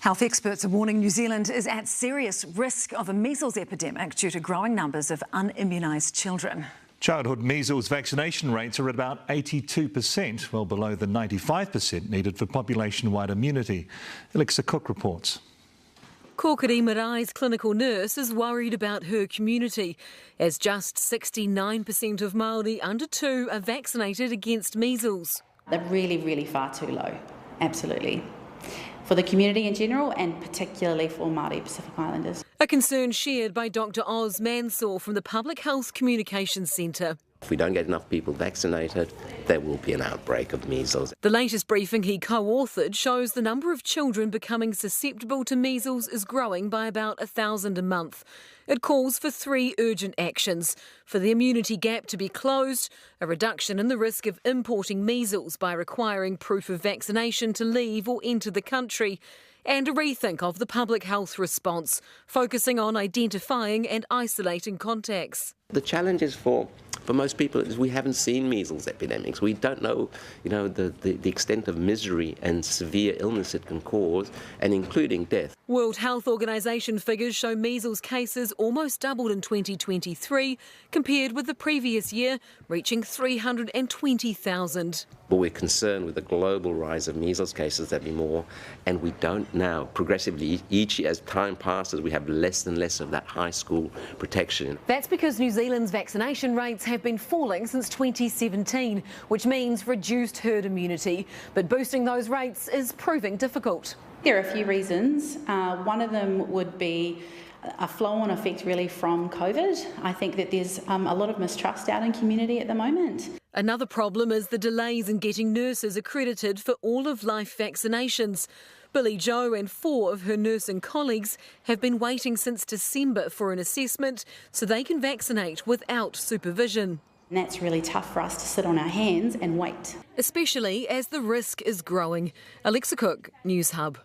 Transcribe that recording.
Health experts are warning New Zealand is at serious risk of a measles epidemic due to growing numbers of unimmunised children. Childhood measles vaccination rates are at about 82%, well below the 95% needed for population-wide immunity. Alexa Cook reports. Kokiri Marai's clinical nurse is worried about her community, as just 69% of Māori under 2 are vaccinated against measles. They're really, really far too low, absolutely. For the community in general and particularly for Māori Pacific Islanders. A concern shared by Dr Oz Mansour from the Public Health Communications Centre. If we don't get enough people vaccinated, there will be an outbreak of measles. The latest briefing he co-authored shows the number of children becoming susceptible to measles is growing by about 1,000 a month. It calls for 3 urgent actions: for the immunity gap to be closed, a reduction in the risk of importing measles by requiring proof of vaccination to leave or enter the country, and a rethink of the public health response, focusing on identifying and isolating contacts. The challenge is for most people is we haven't seen measles epidemics. We don't know, the extent of misery and severe illness it can cause, and including death. World Health Organization figures show measles cases almost doubled in 2023 compared with the previous year, reaching 320,000. But we're concerned with the global rise of measles cases, there'll be more, and we don't now, progressively, each year as time passes, we have less and less of that high school protection. That's because New Zealand's vaccination rates have been falling since 2017, which means reduced herd immunity. But boosting those rates is proving difficult. There are a few reasons. One of them would be a flow-on effect really from COVID. I think that there's a lot of mistrust out in community at the moment. Another problem is the delays in getting nurses accredited for all-of-life vaccinations. Billy Jo and 4 of her nursing colleagues have been waiting since December for an assessment so they can vaccinate without supervision. And that's really tough for us to sit on our hands and wait. Especially as the risk is growing. Alexa Cook, News Hub.